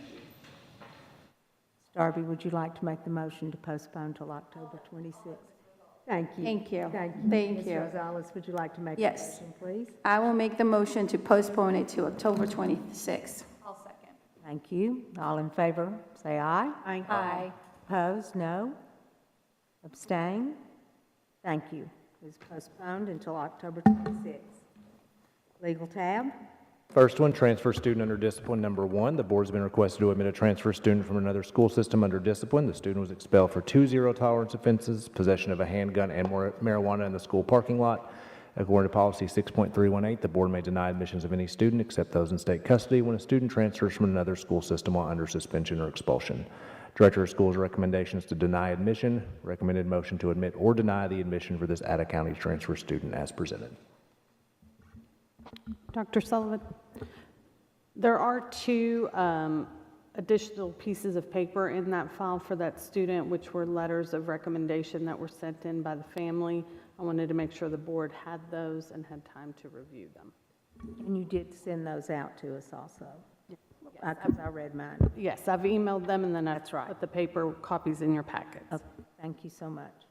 Darby, would you like to make the motion to postpone till October 26th? Thank you. Thank you. Thank you. Thank Ms. you. Rosales, would you like to make a Yes. motion, please? I will make the motion to postpone it to October 26th. I'll second. Thank you. All in favor, say aye. Aye. Opposed, no. Abstain? Thank you. It's postponed until October 26th. Legal tab? First one, transfer student under discipline number 1. The board's been requested to admit a transfer student from another school system under discipline. The student was expelled for 2 zero-tolerance offenses, possession of a handgun and marijuana in the school parking lot. According to policy 6.318, the board may deny admissions of any student except those in state custody when a student transfers from another school system while under suspension or expulsion. Director of Schools' recommendation is to deny admission. Recommended motion to admit or deny the admission for this out-of-county transfer student as presented. Dr. Sullivan, there are 2 additional pieces of paper in that file for that student, which were letters of recommendation that were sent in by the family. I wanted to make sure the board had those and had time to review them. And you did send those out to us also? Because I read mine. Yes, I've emailed them, and then I That's right. put the paper copies in your packets. Okay, thank you so much.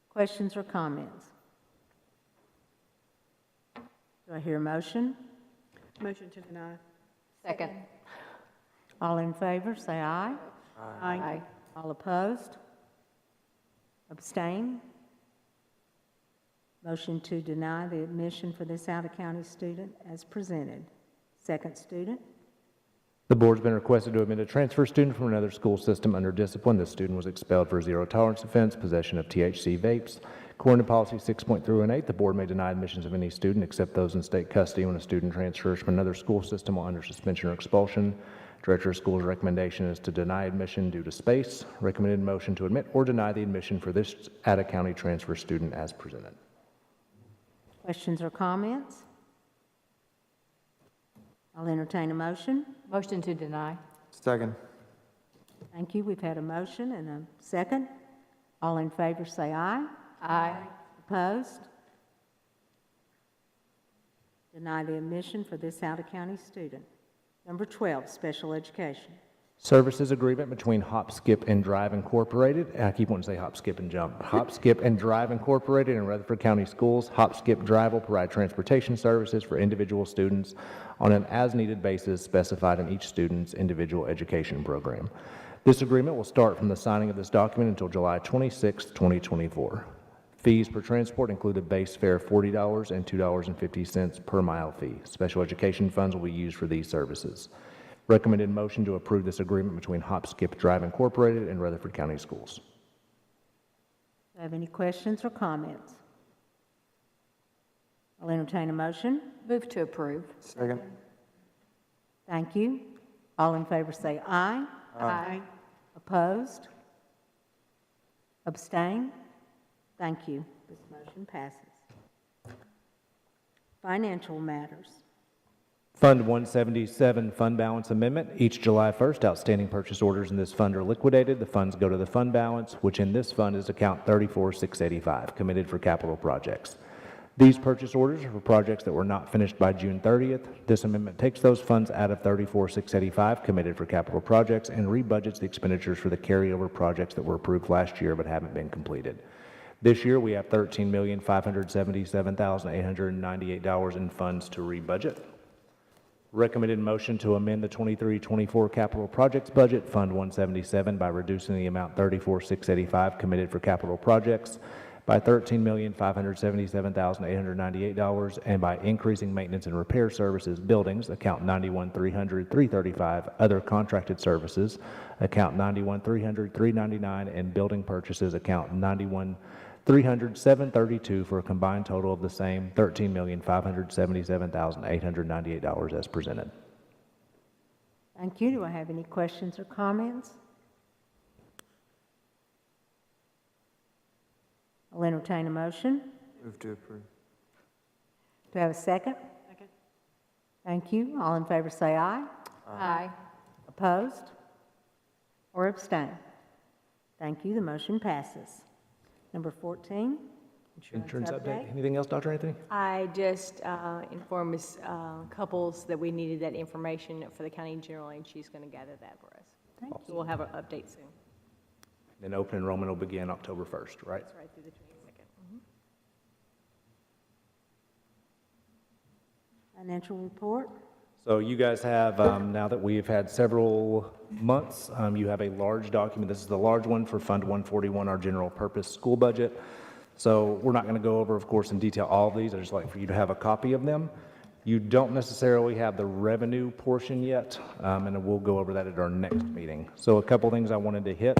Questions or comments? Do I hear a motion? Motion to deny. Second. All in favor, say aye. Aye. All opposed? Abstain? Motion to deny the admission for this out-of-county student as presented. Second student? The board's been requested to admit a transfer student from another school system under discipline. This student was expelled for a zero-tolerance offense, possession of THC vapes. According to policy 6.318, the board may deny admissions of any student except those in state custody when a student transfers from another school system while under suspension or expulsion. Director of Schools' recommendation is to deny admission due to space. Recommended motion to admit or deny the admission for this out-of-county transfer student as presented. Questions or comments? I'll entertain a motion. Motion to deny. Second. Thank you. We've had a motion and a second. All in favor, say aye. Aye. Opposed? Deny the admission for this out-of-county student. Number 12, special education. Services agreement between Hop, Skip, and Drive Incorporated. I keep wanting to say Hop, Skip, and Jump. Hop, Skip, and Drive Incorporated and Rutherford County Schools. Hop, Skip, Drive will provide transportation services for individual students on an as-needed basis specified in each student's individual education program. This agreement will start from the signing of this document until July 26, 2024. Fees per transport include a base fare of $40 and $2.50 per mile fee. Special education funds will be used for these services. Recommended motion to approve this agreement between Hop, Skip, Drive Incorporated and Rutherford County Schools. Do I have any questions or comments? I'll entertain a motion. Move to approve. Second. Thank you. All in favor say aye. Aye. Opposed? Abstain? Thank you. This motion passes. Financial matters. Fund 177 fund balance amendment. Each July 1st, outstanding purchase orders in this fund are liquidated. The funds go to the fund balance, which in this fund is account 34685, committed for capital projects. These purchase orders are for projects that were not finished by June 30th. This amendment takes those funds out of 34685, committed for capital projects, and rebudgets the expenditures for the carryover projects that were approved last year but haven't been completed. This year, we have $13,577,898 in funds to rebudget. Recommended motion to amend the 23-24 capital projects budget, Fund 177, by reducing the amount 34685 committed for capital projects by $13,577,898, and by increasing maintenance and repair services buildings, account 91,300,335, other contracted services, account 91,300,399, and building purchases, account 91,300,732, for a combined total of the same $13,577,898 as presented. Thank you. Do I have any questions or comments? I'll entertain a motion. Move to approve. Do I have a second? Second. Thank you. All in favor say aye. Aye. Opposed? Or abstain? Thank you. The motion passes. Number 14, Insurance update. Anything else, Dr. Anthony? I just informed Ms. Couples that we needed that information for the county general, and she's going to gather that for us. Thank So we'll have an update soon. Then open enrollment will begin October 1st, right? That's right, through the 22nd. Financial report. So you guys have, now that we've had several months, you have a large document. This is the large one for Fund 141, our general purpose school budget. So we're not going to go over, of course, in detail all of these. I'd just like for you to have a copy of them. You don't necessarily have the revenue portion yet, and we'll go over that at our next meeting. So a couple things I wanted to hit.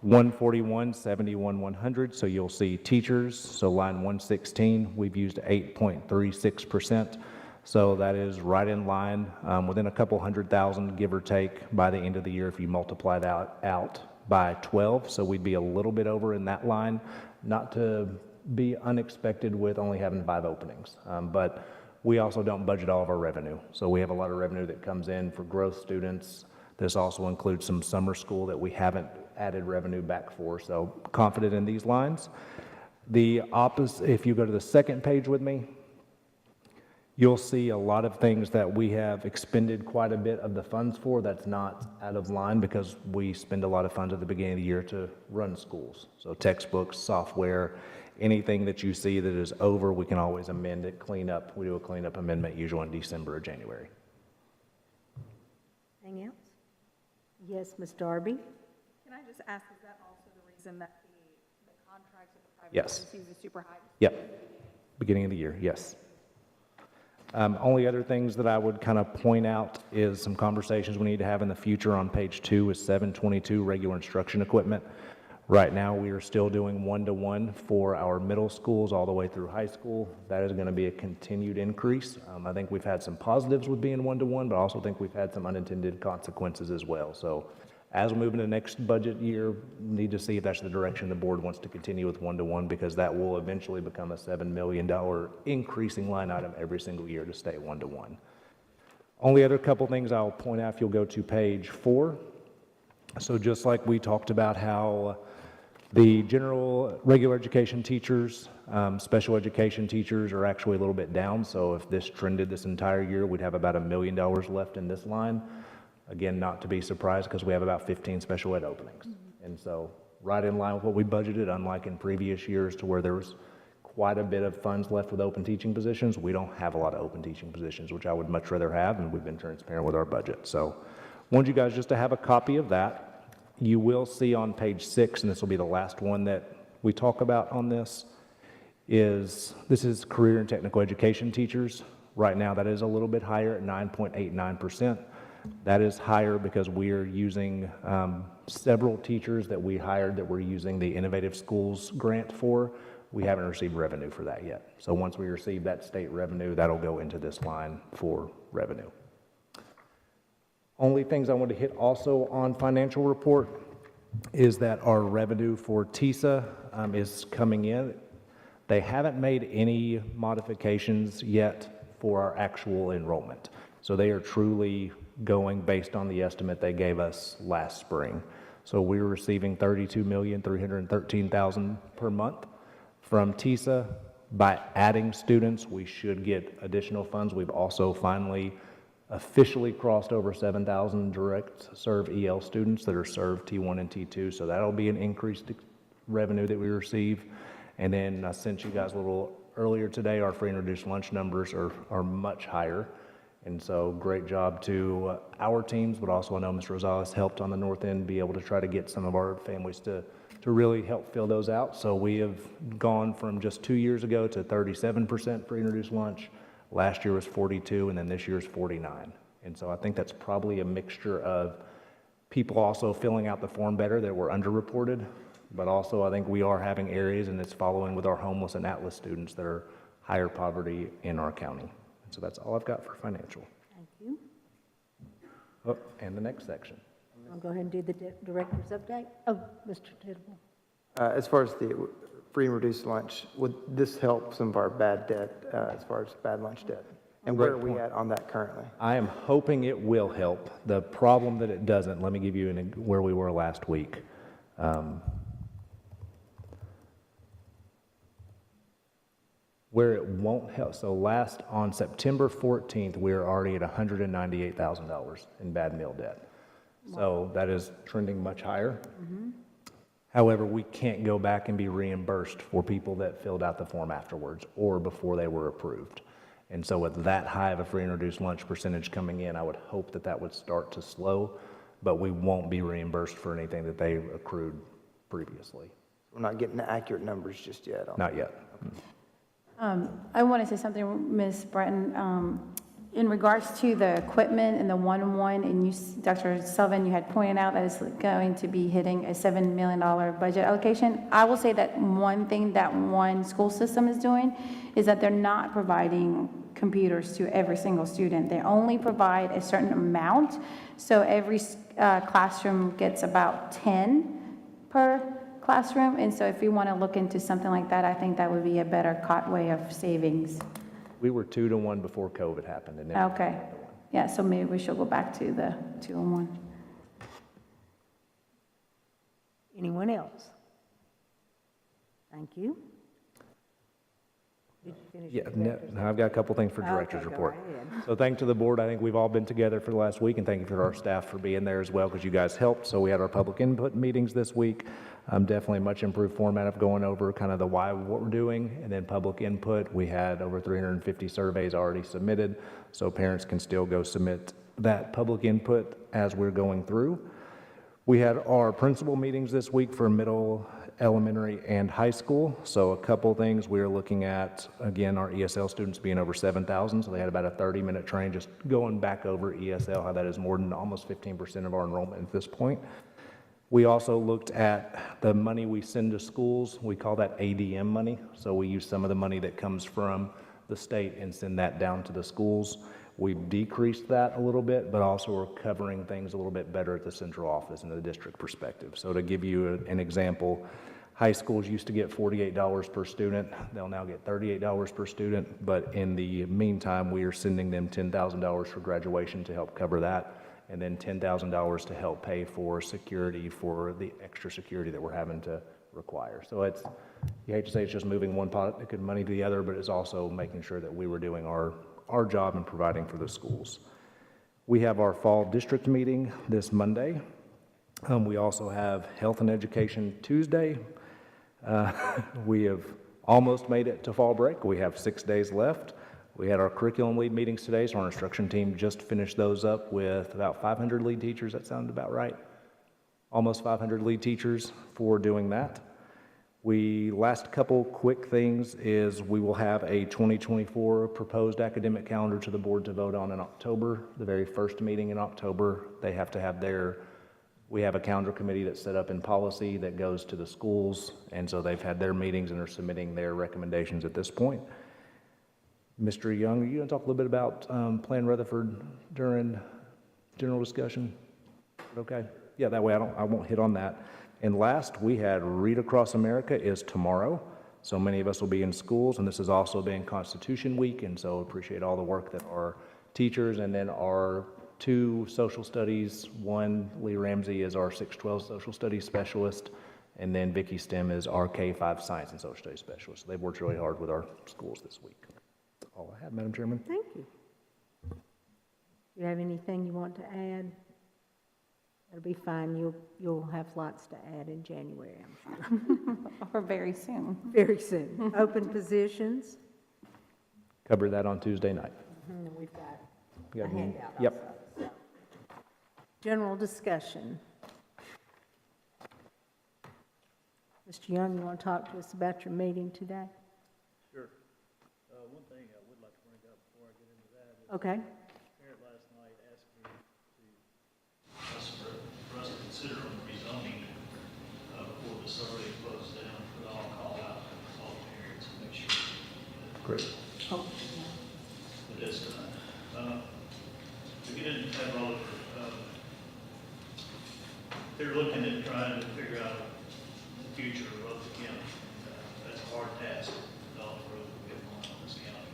141, 71, 100. So you'll see teachers. So line 116, we've used 8.36%. So that is right in line, within a couple $100,000, give or take, by the end of the year if you multiply that out by 12. So we'd be a little bit over in that line, not to be unexpected with only having 5 openings. But we also don't budget all of our revenue. So we have a lot of revenue that comes in for growth students. This also includes some summer school that we haven't added revenue back for. So confident in these lines. The opposite, if you go to the second page with me, you'll see a lot of things that we have expended quite a bit of the funds for that's not out of line because we spend a lot of funds at the beginning of the year to run schools. So textbooks, software, anything that you see that is over, we can always amend it, clean up. We do a cleanup amendment usually in December or January. Anything else? Yes, Ms. Darby? Can I just ask, is that also the reason that the contracts with the private Yes. agencies is super high? Yep. Beginning of the year, yes. Only other things that I would kind of point out is some conversations we need to have in the future on page 2 is 722 regular instruction equipment. Right now, we are still doing 1-to-1 for our middle schools all the way through high school. That is going to be a continued increase. I think we've had some positives with being 1-to-1, but I also think we've had some unintended consequences as well. So as we move into next budget year, need to see if that's the direction the board wants to continue with 1-to-1, because that will eventually become a $7 million increasing line item every single year to stay 1-to-1. Only other couple things I'll point out if you'll go to page 4. So just like we talked about how the general regular education teachers, special education teachers are actually a little bit down. So if this trended this entire year, we'd have about $1 million left in this line. Again, not to be surprised because we have about 15 special ed openings. And so right in line with what we budgeted, unlike in previous years to where there was quite a bit of funds left with open teaching positions, we don't have a lot of open teaching positions, which I would much rather have, and we've been transparent with our budget. So wanted you guys just to have a copy of that. You will see on page 6, and this will be the last one that we talk about on this, is career and technical education teachers. Right now, that is a little bit higher at 9.89%. That is higher because we are using several teachers that we hired that we're using the Innovative Schools grant for. we haven't received revenue for that yet. So once we receive that state revenue, that'll go into this line for revenue. Only things I want to hit also on financial report is that our revenue for TISA is coming in. They haven't made any modifications yet for our actual enrollment. So they are truly going based on the estimate they gave us last spring. So we're receiving $32,313,000 per month from TISA. By adding students, we should get additional funds. We've also finally officially crossed over 7,000 direct serve EL students that are served T1 and T2. So that'll be an increased revenue that we receive. And then I sent you guys a little earlier today, our free and reduced lunch numbers are much higher. And so great job to our teams, but also I know Ms. Rosales helped on the north end be able to try to get some of our families to really help fill those out. So we have gone from just 2 years ago to 37% free and reduced lunch. Last year was 42, and then this year is 49. And so I think that's probably a mixture of people also filling out the form better that were underreported, but also I think we are having areas, and it's following with our homeless and at-risk students that are higher poverty in our county. So that's all I've got for financial. Thank you. Oh, and the next section. I'll go ahead and do the director's update. Oh, Mr. Tittle. As far as the free and reduced lunch, would this help some of our bad debt, as far as bad lunch debt? And where are we at on that currently? I am hoping it will help. The problem that it doesn't, let me give you where we were last week. Where it won't help, so on September 14th, we are already at $198,000 in bad meal debt. So that is trending much higher. However, we can't go back and be reimbursed for people that filled out the form afterwards or before they were approved. And so with that high of a free and reduced lunch percentage coming in, I would hope that that would start to slow, but we won't be reimbursed for anything that they accrued previously. We're not getting the accurate numbers just yet. Not yet. I want to say something, Ms. Breton, in regards to the equipment and the one-on-one, and you, Dr. Sullivan, you had pointed out that it's going to be hitting a $7 million budget allocation. I will say that one thing that one school system is doing is that they're not providing computers to every single student. They only provide a certain amount, so every classroom gets about 10 per classroom, and so if you want to look into something like that, I think that would be a better way of savings. We were 2-to-1 before COVID happened. And then Okay, yeah, so maybe we should go back to the 2-on-1. Anyone else? Thank you. Did you finish? Yeah, your no, director's I've got a couple things for director's Okay, go report. ahead. So thank to the board. I think we've all been together for the last week, and thank you for our staff for being there as well, because you guys helped. So we had our public input meetings this week. Definitely much improved format of going over kind of the why of what we're doing, and then public input. We had over 350 surveys already submitted, so parents can still go submit that public input as we're going through. We had our principal meetings this week for middle, elementary, and high school. So a couple things we are looking at, again, our ESL students being over 7,000, so they had about a 30-minute train just going back over ESL, how that is more than almost 15% of our enrollment at this point. We also looked at the money we send to schools. We call that ADM money. So we use some of the money that comes from the state and send that down to the schools. We've decreased that a little bit, but also we're covering things a little bit better at the central office and the district perspective. So to give you an example, high schools used to get $48 per student. They'll now get $38 per student. But in the meantime, we are sending them $10,000 for graduation to help cover that, and then $10,000 to help pay for security, for the extra security that we're having to require. So it's, you hate to say it's just moving one pot of money to the other, but it's also making sure that we were doing our job in providing for the schools. We have our fall district meeting this Monday. We also have health and education Tuesday. We have almost made it to fall break. We have 6 days left. We had our curriculum lead meetings today, so our instruction team just finished those up with about 500 lead teachers. That sounded about right. Almost 500 lead teachers for doing that. Last couple quick things is we will have a 2024 proposed academic calendar to the board to vote on in October, the very first meeting in October. They have to have their We have a calendar committee that's set up in policy that goes to the schools, and so they've had their meetings and are submitting their recommendations at this point. Mr. Young, are you going to talk a little bit about Plan Rutherford during general discussion? Okay, yeah, that way I won't hit on that. And last, we had Read Across America is tomorrow. So many of us will be in schools, and this is also being Constitution Week, and so appreciate all the work that our teachers and then our 2 social studies, one, Lee Ramsey is our 612 social studies specialist, and then Vicki Stem is our K-5 science and social studies specialist. They've worked really hard with our schools this week. That's all I have, Madam Chairman. Thank you. You have anything you want to add? It'll be fine. You'll have lots to add in January, I'm sure. Or very soon. Very soon. Open positions. Cover that on Tuesday night. We've got You a got any? handout Yep. also. So. General discussion. Mr. Young, you want to talk to us about your meeting today? Sure. One thing I would like to bring up before I get into that is Okay. a parent last night asked me for us to consider on rezoning before this already closed down, but I'll call out all parents and make sure Great. that it's done. To get into that role, they're looking at trying to figure out the future of the county. That's a hard task, with all the roads we have going on in this county.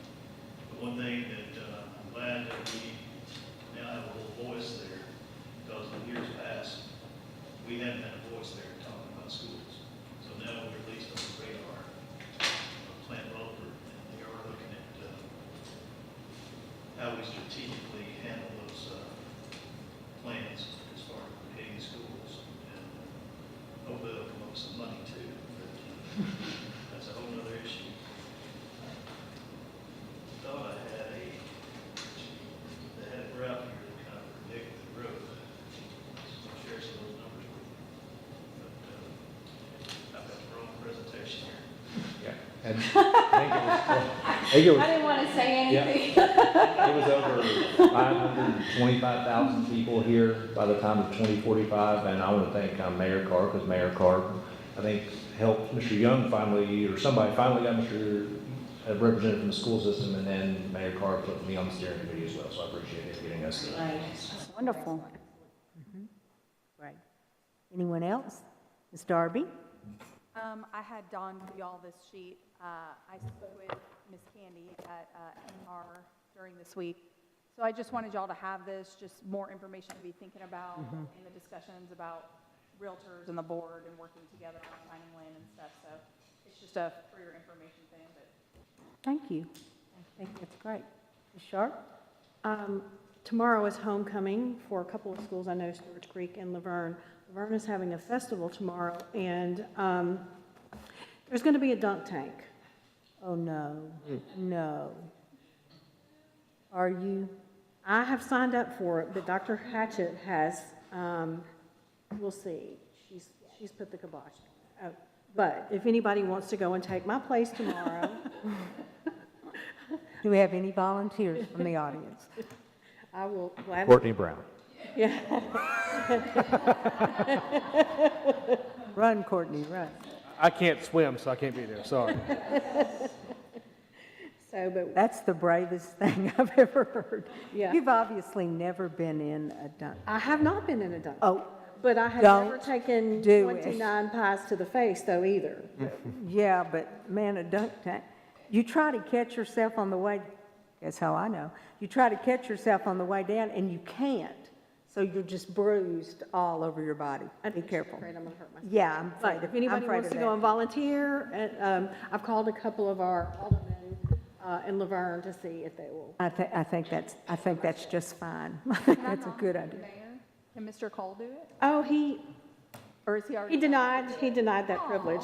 But one thing that I'm glad that we now have a little voice there, because in years past, we haven't had a voice there talking about schools. So now we're at least on the radar of Plant Rutherford, and they are looking at how we strategically handle those plans as far as getting schools. And hopefully they'll come up with some money too, but that's a whole nother issue. Thought I had they had a graph here that kind of predicted the growth. So I'll share some of those numbers with you. But I've got the wrong presentation here. Yeah. And I think it was I didn't want to say Yeah. anything. It was over 525,000 people here by the time of 2045, and I want to thank Mayor Carr, because Mayor Carr, I think, helped Mr. Young finally, or somebody finally got a representative from the school system, and then Mayor Carr put me on the steering committee as well, so I appreciate it getting us there. That's wonderful. Right. Anyone else? Ms. Darby? I had Dawn give you all this sheet. I spoke with Ms. Candy at NR during this week. So I just wanted y'all to have this, just more information to be thinking about in the discussions about realtors and the board and working together on finding land and stuff. So it's just for your information thing. But Thank you. I think that's great. Ms. Sharp? Tomorrow is homecoming for a couple of schools. I know Stewart's Creek and Laverne. Laverne is having a festival tomorrow, and there's going to be a dunk tank. Oh, no. No. Are you? I have signed up for it, but Dr. Hatchett has, we'll see. She's put the kibosh on it. But if anybody wants to go and take my place tomorrow, Do we have any volunteers from the audience? I will gladly. Courtney Brown. Yeah. Run, Courtney, run. I can't swim, so I can't be there, sorry. So, but That's the bravest thing I've ever heard. Yeah. You've obviously never been in a dunk. I have not been in a dunk. Oh, But I have Don't never taken do it. 29 pies to the face, though, either. yeah, but man, a dunk tank. You try to catch yourself on the way, that's how I know. You try to catch yourself on the way down and you can't. So you're just bruised all over your body. Be careful. Afraid I'm going to hurt myself. Yeah, I'm afraid But of if anybody I'm afraid wants of to go that. and volunteer, I've called a couple of our aldermen in Laverne to see if they will. I think that's just fine. I think that's a good idea. Mayor, can Mr. Cole do it? Oh, he Or is he already? denied that privilege.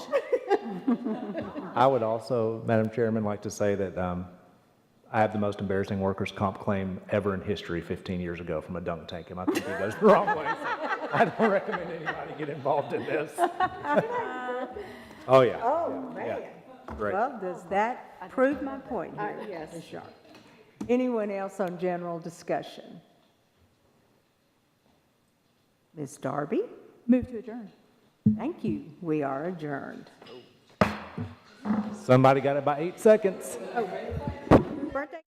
I would also, Madam Chairman, like to say that I have the most embarrassing workers' comp claim ever in history 15 years ago from a dunk tank, and I think it goes the wrong way. So I don't recommend anybody get involved in this. Oh, yeah. Oh, Yeah. man. Great. Well, does that prove my point here? Yes. Ms. Sharp? Anyone else on general discussion? Ms. Darby? Move to adjourn. Thank you. We are adjourned. Somebody got it by 8 seconds. Birthday.